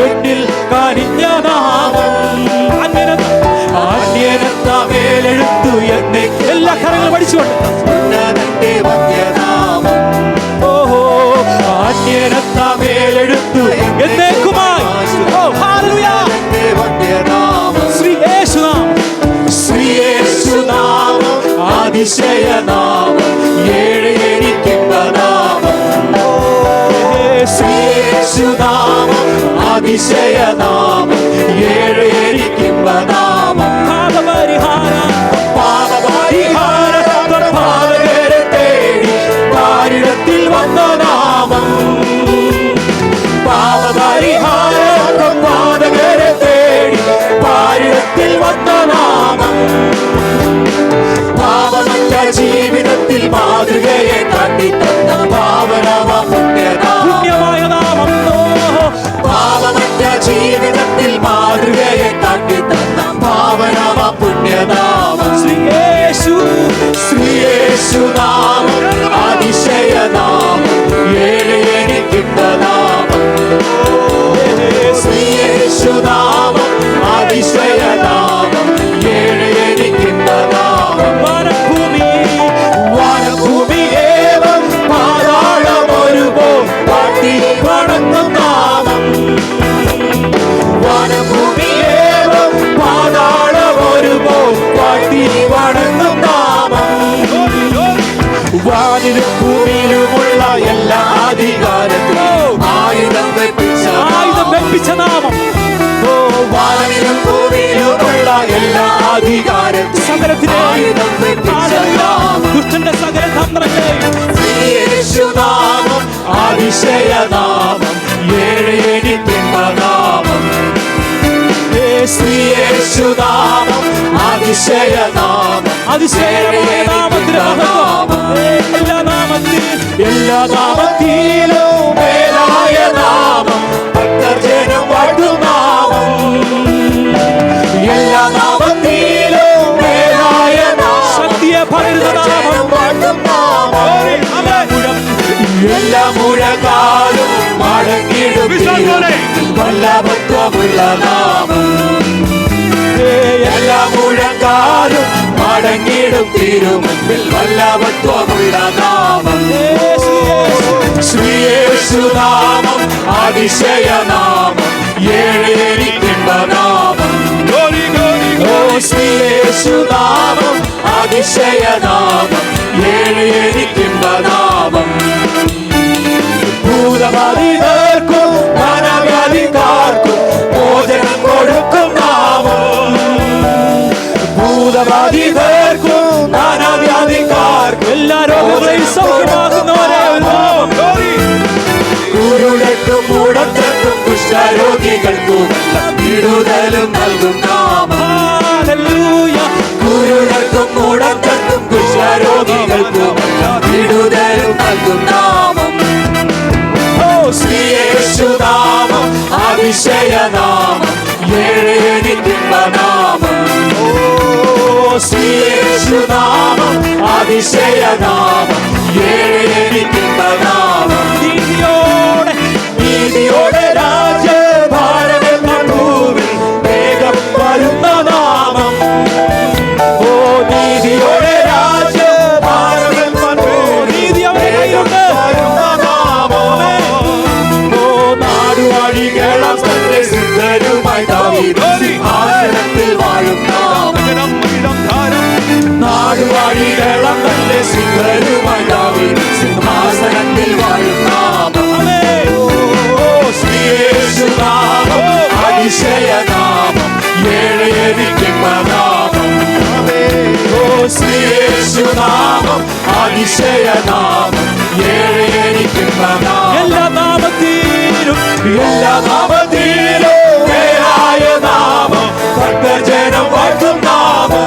എന്നിൽ കനിഞ്ഞ നാമം. അന്യനത്ത മേലെഴുത്തു എന്നെ. എല്ലാ കരങ്ങളും പഠിച്ചുകൊണ്ട് ഓഹോ അന്യനത്ത മേലെഴുത്തു എന്നേക്കുമായി. ശ്രീയേശുനാമം അതിശയനാമം ഏഴ് എനിക്കിമ്പനാമം. ശ്രീയേശുനാമം അതിശയനാമം ഏഴ് എനിക്കിമ്പനാമം. പാപപരിഹാരം പാപപരിഹാരരെ തേടി പാരിടത്തിൽ വന്ന നാമം. പാപപരിഹാരം പാതകരെ തേടി പാരിടത്തിൽ വന്ന നാമം. പാപമറ്റ ജീവിതത്തിൽ മാതൃകയെ കാട്ടിത്തന്ന പാവനമ പുണ്യമായ നാമം. പാപമറ്റ ജീവിതത്തിൽ മാതൃകയെ കാട്ടിത്തന്ന പാവനമ പുണ്യനാമം. ശ്രീയേശുനാമം അതിശയനാമം ഏഴ് എനിക്കിമ്പനാമം. ശ്രീയേശുനാമം അതിശയനാമം ഏഴ് എനിക്കിമ്പനാമം. വനഭൂമിയേവം പാതാളമൊരുപോൽ പാട്ടി വണങ്ങും നാമം. വനഭൂമിയേവം പാതാളമൊരുപോൽ പാട്ടി വണങ്ങും നാമം. വാനിലും ഭൂമിയിലുമുള്ള എല്ലാ അധികാരത്തിലും ആയുധം വെപ്പിച്ച നാമം. വാനിലും ഭൂമിയിലുമുള്ള എല്ലാ അധികാരത്തിലും ആയുധം വെപ്പിച്ച നാമം. ദുഷ്ടന്റെ സകല തന്ത്രങ്ങളെയും ശ്രീയേശുനാമം അതിശയനാമം ഏഴ് എനിക്കിമ്പനാമം. ശ്രീയേശുനാമം അതിശയനാമം അതിശയമായ നാമത്തിന് മഹത്വം. എല്ലാ നാമത്തിലും മേലായ നാമം ഭക്തജനം വാഴ്ത്തും നാമം. എല്ലാ നാമത്തിലും മേലായ നാമം സത്യ ഭക്തജനം വാഴ്ത്തും നാമം. എല്ലാ മുഴക്കാലും മടങ്ങിടും വല്ലഭത്വമുള്ള നാമം. എല്ലാ മുഴക്കാലും മടങ്ങിടും തിരുമുൻപിൽ വല്ലഭത്വമുള്ള നാമം. ശ്രീയേശുനാമം അതിശയനാമം ഏഴ് എനിക്കിമ്പനാമം. ശ്രീയേശുനാമം അതിശയനാമം ഏഴ് എനിക്കിമ്പനാമം. ഭൂതബാധിതർക്കും മനവ്യാധിക്കാർക്കും മോചനം കൊടുക്കും നാമം. ഭൂതബാധിതർക്കും മനവ്യാധിക്കാർക്കും എല്ലാ രോഗങ്ങളെയും സൗഖ്യമാക്കുന്നവരെ നാമം. കുരുടർക്കും മൂടത്തർക്കും കുഷ്ഠരോഗികൾക്കും വിടുതലും നൽകും നാമം. കുരുടർക്കും മൂടത്തർക്കും കുഷ്ഠരോഗികൾക്കും വിടുതലും നൽകും നാമം. ശ്രീയേശുനാമം അതിശയനാമം ഏഴ് എനിക്കിമ്പനാമം. ശ്രീയേശുനാമം അതിശയനാമം ഏഴ് എനിക്കിമ്പനാമം. നീതിയോടെ രാജ്യഭാരമെന്ന ഭൂവിൽ വേഗം വരുന്ന നാമം. ഓ നീതിയോടെ രാജ്യഭാരമെന്ന ഭൂവിൽ വേഗം വരുന്ന നാമം. നാടുവാഴികളം തന്റെ സിദ്ധരുമായി ആശയത്തിൽ വാഴും നാമം. നാടുവാഴികളം തന്റെ സിദ്ധരുമായി സിംഹാസനത്തിൽ വാഴും നാമം. ശ്രീയേശുനാമം അതിശയനാമം ഏഴ് എനിക്കിമ്പനാമം. ശ്രീയേശുനാമം അതിശയനാമം ഏഴ് എനിക്കിമ്പനാമം. എല്ലാ നാമത്തിലും മേലായ നാമം ഭക്തജനം വാഴ്ത്തും നാമം.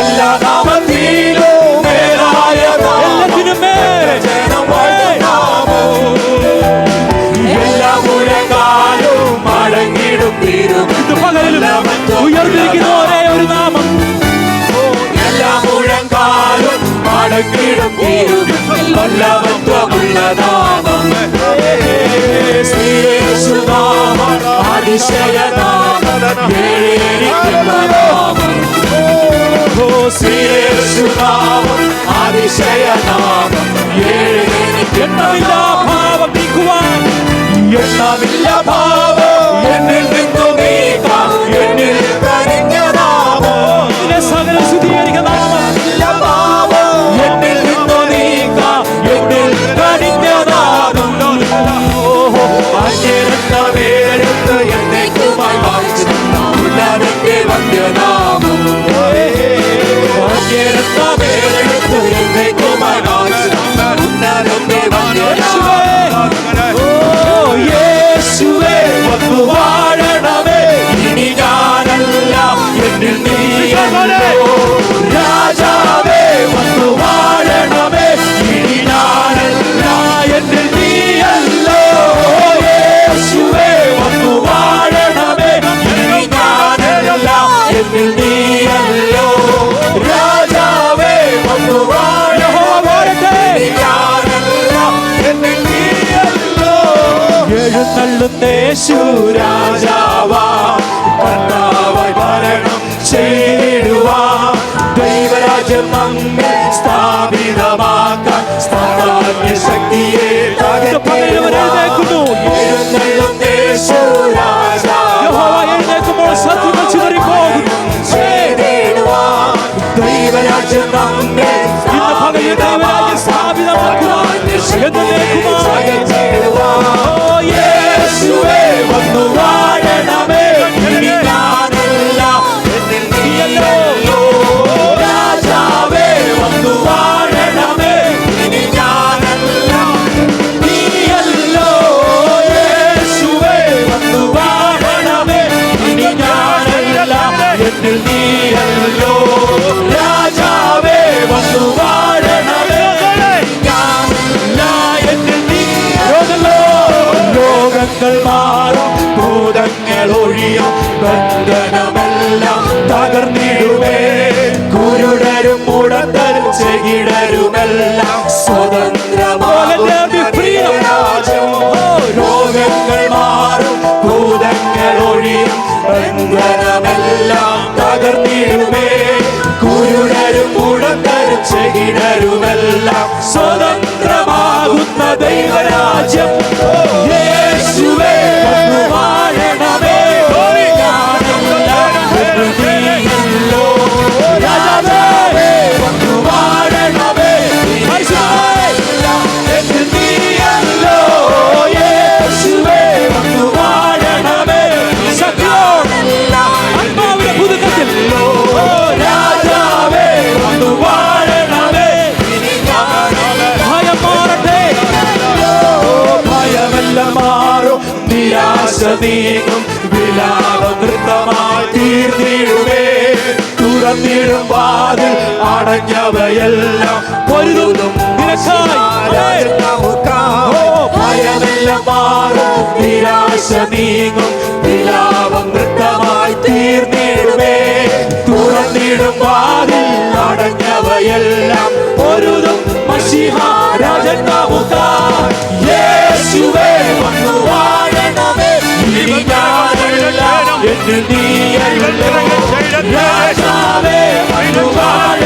എല്ലാ നാമത്തിലും മേലായ നാമം ഭക്തജനം വാഴ്ത്തും നാമം. എല്ലാ മുഴക്കാലും മടങ്ങിടും തീരും ഉയർന്നിരിക്കുന്ന ഒരേ ഒരു നാമം. എല്ലാ മുഴങ്കാലും മടങ്ങിടും തീരും വല്ലഭത്വമുള്ള നാമം. യേശുനാമം അതിശയനാമം യേശുനാമം അതിശയനാമം എണ്ണമില്ല ഭാവം നീക്കുവാൻ എണ്ണമില്ല ഭാവം എന്നിൽ നിന്നു നീക്കാം എന്നിൽ കനിഞ്ഞ നാമം സകല ശുദ്ധീകരിക്കുന്ന നാമം എന്നിൽ നിന്നു നീക്കാം എന്നിൽ കനിഞ്ഞ നാമം അന്യരെന്ന പേരെടുത്ത് എന്നേക്കുമായി വായിച്ചു ഉള്ളവന്റെ വന്യനാമം അന്യരെന്ന പേരെടുത്ത് എന്നേക്കുമായി വായിച്ചു ഉള്ളവന്റെ വന്യനാമം യേശുവേ വന്നു വാഴണമേ ഇനി ഞാനല്ല എന്നിൽ നീയല്ലോ രാജാവേ വന്നു വാഴണമേ ഇനി ഞാനല്ല എന്നിൽ നീയല്ലോ യേശുവേ വന്നു വാഴണമേ ഇനി ഞാനല്ല എന്നിൽ നീയല്ലോ രാജാവേ വന്നു വാഴണമേ ഞാനല്ല എന്നിൽ നീയല്ലോ എഴുന്നള്ളുന്നേശു രാജാവാ കർത്താവായി ഭരണം ചെയ്തിടുവാൻ ദൈവരാജ്യം നമ്മെ സ്ഥാപിതമാക്കാൻ സ്ഥാനാന്യ ശക്തിയെ തകർക്കുന്നു എഴുന്നള്ളുന്നേശു രാജാവാ എഴുന്നേൽക്കുമ്പോൾ ശത്രുക്കൾ ചിതറിപ്പോകുന്നു ചെയ്തിടുവാൻ ദൈവരാജ്യം നമ്മെ ദൈവരാജ്യം സ്ഥാപിതമാക്കുവാൻ യേശുവേ വന്നു വാഴണമേ ഇനി ഞാനല്ല എന്നിൽ നീയല്ലോ രാജാവേ വന്നു വാഴണമേ ഇനി ഞാനല്ല നീയല്ലോ യേശുവേ വന്നു വാഴണമേ ഇനി ഞാനല്ല എന്നിൽ നീയല്ലോ രാജാവേ വന്നു വാഴണമേ ഞാനല്ല എന്നിൽ നീയല്ലോ രോഗങ്ങൾ മാറും ഭൂതങ്ങൾ ഒഴിയും ബന്ധനമെല്ലാം തകർന്നിടുവേ കുരുടരും മുടന്തരും ചെകിടരുമെല്ലാം സ്വതന്ത്രമാകും രോഗങ്ങൾ മാറും ഭൂതങ്ങൾ ഒഴിയും ബന്ധനമെല്ലാം തകർന്നിടുവേ കുരുടരും മുടന്തരും ചെകിടരുമെല്ലാം സ്വതന്ത്രമാകുന്ന ദൈവരാജ്യം യേശുവേ വന്നു വാഴണമേ ഞാനല്ല എന്നിൽ നീയല്ലോ രാജാവേ വന്നു വാഴണമേ എന്നിൽ നീയല്ലോ യേശുവേ വന്നു വാഴണമേ ആത്മാവിന്റെ പുതുക്കത്തിൽ രാജാവേ വന്നു വാഴണമേ ഭയം മാറട്ടെ ഭയമെല്ലാം മാറും നിരാശ നീങ്ങും വിലാപം നൃത്തമായി തീർന്നിടുവേ തുറന്നിടും വാതിൽ അടഞ്ഞവയെല്ലാം പൊരുതും നിനക്കായി ഭയമെല്ലാം മാറും നിരാശ നീങ്ങും വിലാപം നൃത്തമായി തീർന്നിടുവേ തുറന്നിടും വാതിൽ അടഞ്ഞവയെല്ലാം പൊരുതും മശിഹ രാജൻ നമുക്കായി യേശുവേ വന്നു വാഴണമേ ഇനി ഞാനല്ല എന്നിൽ നീയല്ലോ രാജാവേ വന്നു വാഴ